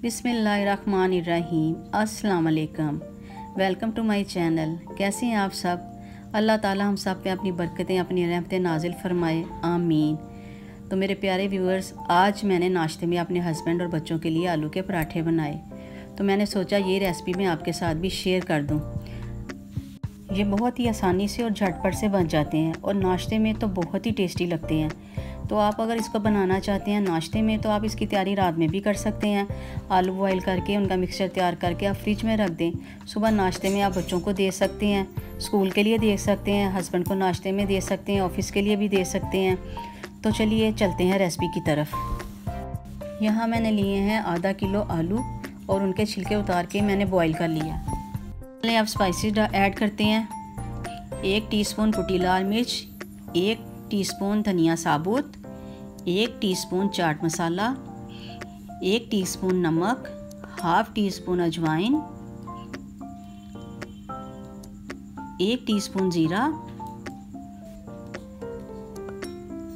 बिस्मिल्लाहिर्रहमानिर्रहीम। अस्सलाम वालेकुम। Welcome to my channel. कैसे हैं आप सब? अल्लाह ताला हम सब पे अपनी बरकतें, अपनी रहमतें नाजिल फरमाए, आमीन। तो मेरे प्यारे व्यूअर्स, आज मैंने नाश्ते में अपने हस्बैंड और बच्चों के लिए आलू के पराठे बनाए। तो मैंने सोचा ये रेसिपी मैं आपके साथ भी शेयर कर दूं। ये बहुत ही आसानी से और झटपट से बन जाते हैं और नाश्ते में तो बहुत ही टेस्टी लगते हैं। तो आप अगर इसको बनाना चाहते हैं नाश्ते में, तो आप इसकी तैयारी रात में भी कर सकते हैं। आलू बॉयल करके उनका मिक्सचर तैयार करके आप फ्रिज में रख दें। सुबह नाश्ते में आप बच्चों को दे सकते हैं, स्कूल के लिए दे सकते हैं, हस्बैंड को नाश्ते में दे सकते हैं, ऑफिस के लिए भी दे सकते हैं। तो चलिए चलते हैं रेसिपी की तरफ। यहाँ मैंने लिए हैं आधा किलो आलू और उनके छिलके उतार के मैंने बॉयल कर लिया। पहले आप स्पाइसेस ऐड करते हैं। 1 टीस्पून कुटी लाल मिर्च, 1 टीस्पून धनिया साबुत, 1 टीस्पून चाट मसाला, 1 टीस्पून नमक, हाफ टीस्पून अजवाइन, 1 टीस्पून जीरा,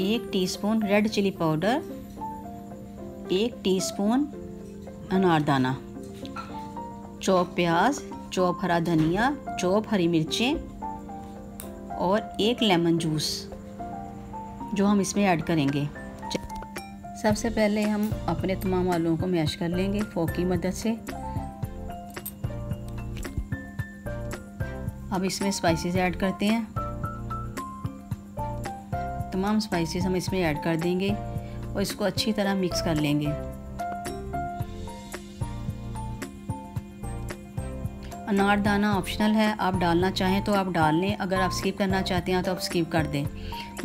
1 teaspoon red chilli powder, 1 teaspoon अनारदाना, चॉप प्याज, चॉप हरा धनिया, चॉप हरी मिर्चें और 1 लेमन जूस जो हम इसमें ऐड करेंगे। सबसे पहले हम अपने तमाम आलूओं को मैश कर लेंगे फोक की मदद से। अब इसमें स्पाइसेस ऐड करते हैं। तमाम स्पाइसेस हम इसमें ऐड कर देंगे और इसको अच्छी तरह मिक्स कर लेंगे। अनारदाना ऑप्शनल है, आप डालना चाहें तो आप डाल लें, अगर आप स्किप करना चाहते हैं तो आप स्किप कर दें,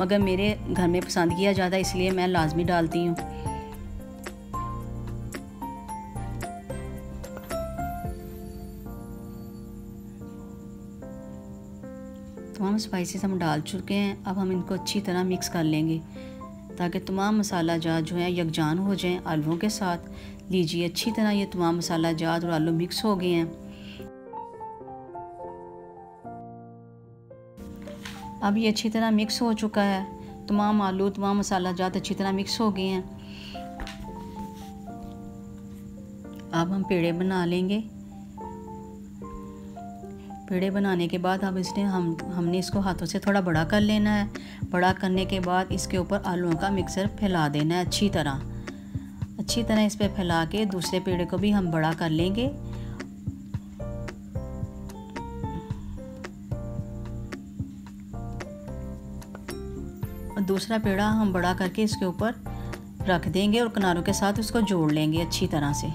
मगर मेरे घर में पसंद किया जाता है इसलिए मैं लाजमी डालती हूँ। तमाम स्पाइसेस हम डाल चुके हैं। अब हम इनको अच्छी तरह मिक्स कर लेंगे ताकि तमाम मसाला जात जो है यकजान हो जाएं आलूओं के साथ। लीजिए अच्छी तरह ये तमाम मसाला जात और आलू मिक्स हो गए हैं। अब ये अच्छी तरह मिक्स हो चुका है। तमाम आलू तमाम मसाला जात अच्छी तरह मिक्स हो गए हैं। अब हम पेड़े बना लेंगे। पेड़े बनाने के बाद अब हमने इसको हाथों से थोड़ा बड़ा कर लेना है। बड़ा करने के बाद इसके ऊपर आलूओं का मिक्सर फैला देना है अच्छी तरह इस पर फैला के दूसरे पेड़े को भी हम बड़ा कर लेंगे। और दूसरा पेड़ा हम बड़ा करके इसके ऊपर रख देंगे और किनारों के साथ उसको जोड़ लेंगे अच्छी तरह से।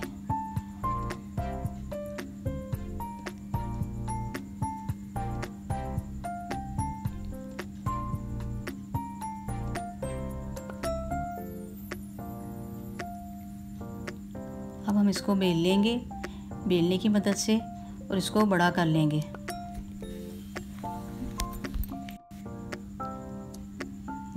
अब हम इसको बेल लेंगे बेलने की मदद से और इसको बड़ा कर लेंगे।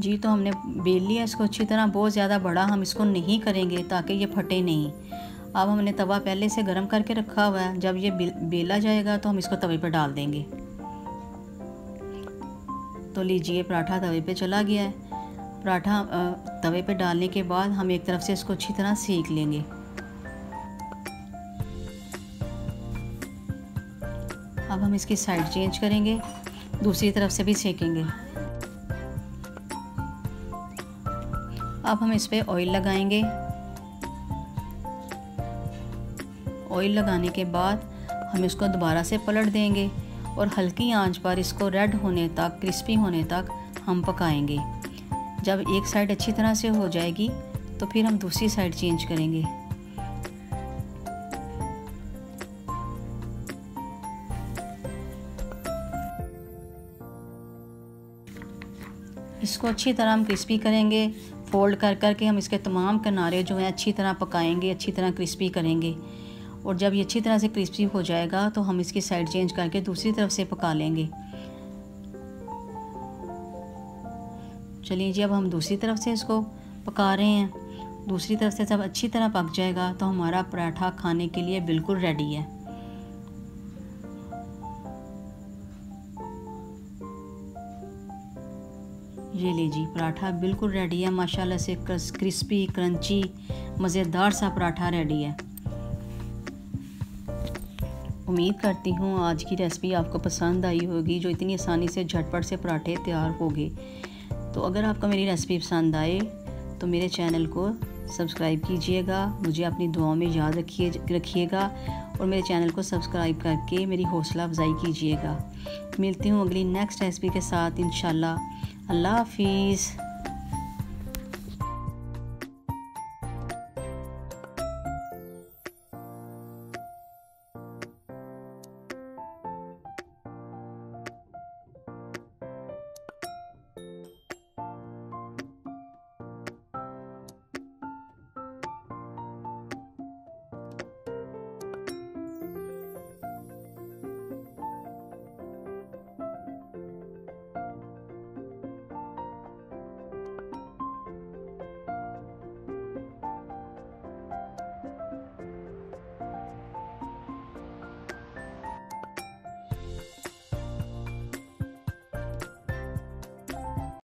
जी तो हमने बेल लिया इसको अच्छी तरह। बहुत ज़्यादा बड़ा हम इसको नहीं करेंगे ताकि ये फटे नहीं। अब हमने तवा पहले से गर्म करके रखा हुआ है। जब ये बेला जाएगा तो हम इसको तवे पर डाल देंगे। तो लीजिए पराठा तवे पे चला गया है। पराठा तवे पे डालने के बाद हम एक तरफ से इसको अच्छी तरह सेक लेंगे। अब हम इसकी साइड चेंज करेंगे, दूसरी तरफ से भी सेकेंगे। अब हम इस पे ऑयल लगाएंगे। ऑयल लगाने के बाद हम इसको दोबारा से पलट देंगे और हल्की आंच पर इसको रेड होने तक, क्रिस्पी होने तक हम पकाएंगे। जब एक साइड अच्छी तरह से हो जाएगी तो फिर हम दूसरी साइड चेंज करेंगे। इसको अच्छी तरह हम क्रिस्पी करेंगे। फोल्ड कर करके हम इसके तमाम किनारे जो हैं अच्छी तरह पकाएंगे, अच्छी तरह क्रिस्पी करेंगे। और जब ये अच्छी तरह से क्रिस्पी हो जाएगा तो हम इसकी साइड चेंज करके दूसरी तरफ से पका लेंगे। चलिए जी अब हम दूसरी तरफ से इसको पका रहे हैं। दूसरी तरफ से जब अच्छी तरह पक जाएगा तो हमारा पराठा खाने के लिए बिल्कुल रेडी है। ये लीजिए पराठा बिल्कुल रेडी है माशाल्लाह से। क्रिस्पी क्रंची मज़ेदार सा पराठा रेडी है। उम्मीद करती हूँ आज की रेसिपी आपको पसंद आई होगी, जो इतनी आसानी से झटपट से पराठे तैयार हो गए। तो अगर आपको मेरी रेसिपी पसंद आए तो मेरे चैनल को सब्सक्राइब कीजिएगा, मुझे अपनी दुआओं में याद रखिएगा और मेरे चैनल को सब्सक्राइब करके मेरी हौसला अफजाई कीजिएगा। मिलती हूँ अगली नेक्स्ट रेसिपी के साथ इंशाल्लाह। अल्लाह हाफिज़।